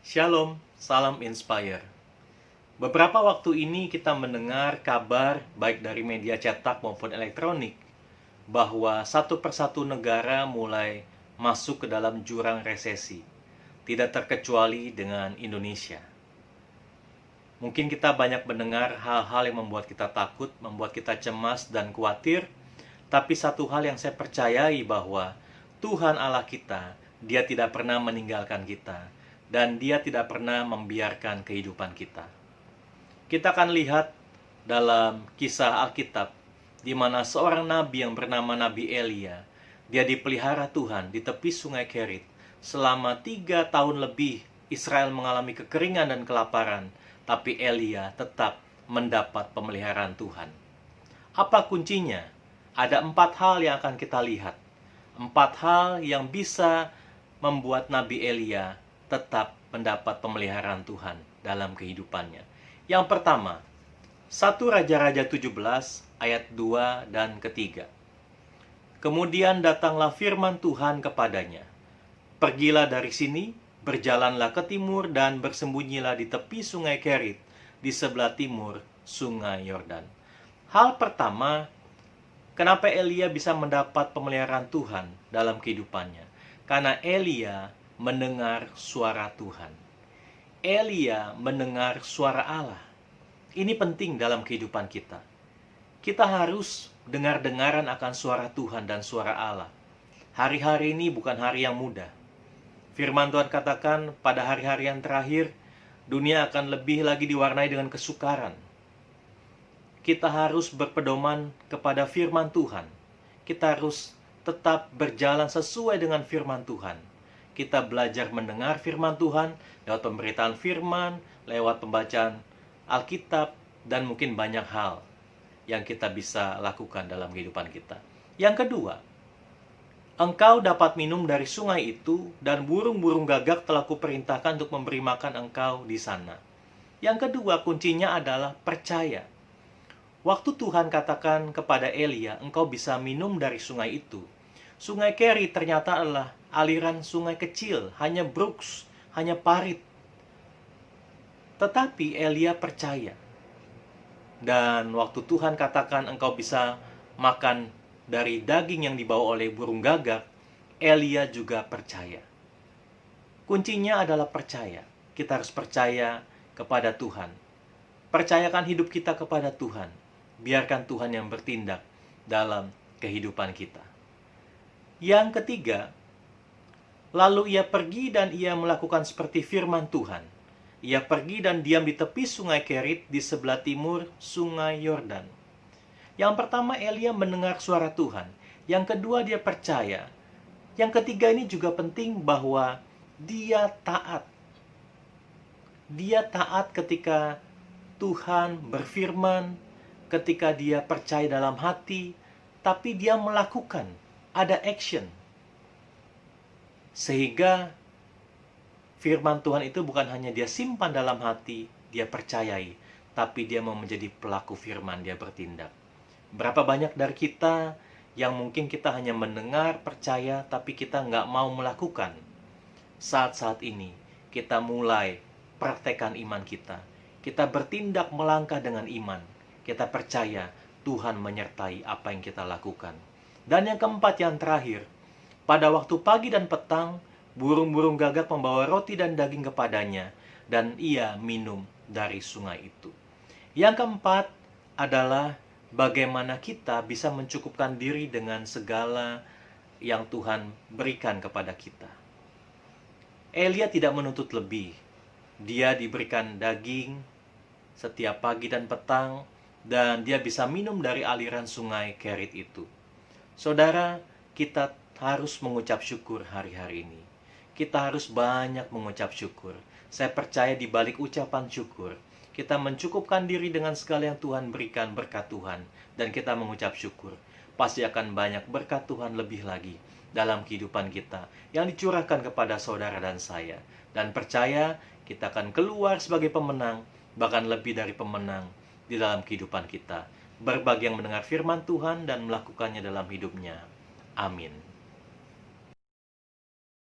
Shalom, salam inspire. Beberapa waktu ini kita mendengar kabar baik dari media cetak maupun elektronik bahwa satu persatu negara mulai masuk ke dalam jurang resesi. Tidak terkecuali dengan Indonesia. Mungkin kita banyak mendengar hal-hal yang membuat kita takut, membuat kita cemas dan khawatir. Tapi satu hal yang saya percayai bahwa Tuhan Allah kita, Dia tidak pernah meninggalkan kita. Dan Dia tidak pernah membiarkan kehidupan kita. Kita akan lihat dalam kisah Alkitab, di mana seorang nabi yang bernama Nabi Elia, dia dipelihara Tuhan di tepi sungai Kerit. Selama 3 tahun lebih, Israel mengalami kekeringan dan kelaparan, tapi Elia tetap mendapat pemeliharaan Tuhan. Apa kuncinya? Ada 4 hal yang akan kita lihat. 4 hal yang bisa membuat Nabi Elia tetap mendapat pemeliharaan Tuhan dalam kehidupannya. Yang pertama, 1 Raja-Raja 17 ayat 2 dan ketiga. Kemudian datanglah firman Tuhan kepadanya. Pergilah dari sini, berjalanlah ke timur dan bersembunyilah di tepi sungai Kerit, di sebelah timur sungai Yordan. Hal pertama, kenapa Elia bisa mendapat pemeliharaan Tuhan dalam kehidupannya? Karena Elia mendengar suara Tuhan. Elia mendengar suara Allah. Ini penting dalam kehidupan kita. Kita harus dengar-dengaran akan suara Tuhan dan suara Allah. Hari-hari ini bukan hari yang mudah. Firman Tuhan katakan pada hari-hari yang terakhir, dunia akan lebih lagi diwarnai dengan kesukaran. Kita harus berpedoman kepada firman Tuhan. Kita harus tetap berjalan sesuai dengan firman Tuhan. Kita belajar mendengar firman Tuhan lewat pemberitaan firman, lewat pembacaan Alkitab, dan mungkin banyak hal yang kita bisa lakukan dalam kehidupan kita. Yang kedua, engkau dapat minum dari sungai itu, dan burung-burung gagak telah kuperintahkan untuk memberi makan engkau di sana. Yang kedua, kuncinya adalah percaya. Waktu Tuhan katakan kepada Elia, engkau bisa minum dari sungai itu. Sungai Kerit ternyata adalah aliran sungai kecil, hanya brooks, hanya parit. Tetapi Elia percaya. Dan waktu Tuhan katakan engkau bisa makan dari daging yang dibawa oleh burung gagak, Elia juga percaya. Kuncinya adalah percaya. Kita harus percaya kepada Tuhan. Percayakan hidup kita kepada Tuhan. Biarkan Tuhan yang bertindak dalam kehidupan kita. Yang ketiga, lalu ia pergi dan ia melakukan seperti firman Tuhan. Ia pergi dan diam di tepi sungai Kerit di sebelah timur sungai Yordan. Yang pertama, Elia mendengar suara Tuhan. Yang kedua, dia percaya. Yang ketiga ini juga penting bahwa dia taat. Dia taat ketika Tuhan berfirman, ketika dia percaya dalam hati, tapi dia melakukan, ada action. Sehingga firman Tuhan itu bukan hanya dia simpan dalam hati, dia percayai, tapi dia mau menjadi pelaku firman, dia bertindak. Berapa banyak dari kita yang mungkin kita hanya mendengar, percaya, tapi kita nggak mau melakukan. Saat-saat ini, kita mulai praktekkan iman kita. Kita bertindak melangkah dengan iman. Kita percaya Tuhan menyertai apa yang kita lakukan. Dan yang keempat, yang terakhir, pada waktu pagi dan petang, burung-burung gagak membawa roti dan daging kepadanya, dan ia minum dari sungai itu. Yang keempat adalah bagaimana kita bisa mencukupkan diri dengan segala yang Tuhan berikan kepada kita. Elia tidak menuntut lebih. Dia diberikan daging setiap pagi dan petang, dan dia bisa minum dari aliran sungai Kerit itu. Saudara, kita harus mengucap syukur hari-hari ini. Kita harus banyak mengucap syukur. Saya percaya di balik ucapan syukur, kita mencukupkan diri dengan segala yang Tuhan berikan, berkat Tuhan, dan kita mengucap syukur. Pasti akan banyak berkat Tuhan lebih lagi dalam kehidupan kita yang dicurahkan kepada saudara dan saya. Dan percaya kita akan keluar sebagai pemenang, bahkan lebih dari pemenang di dalam kehidupan kita. Berbagi yang mendengar firman Tuhan dan melakukannya dalam hidupnya. Amin.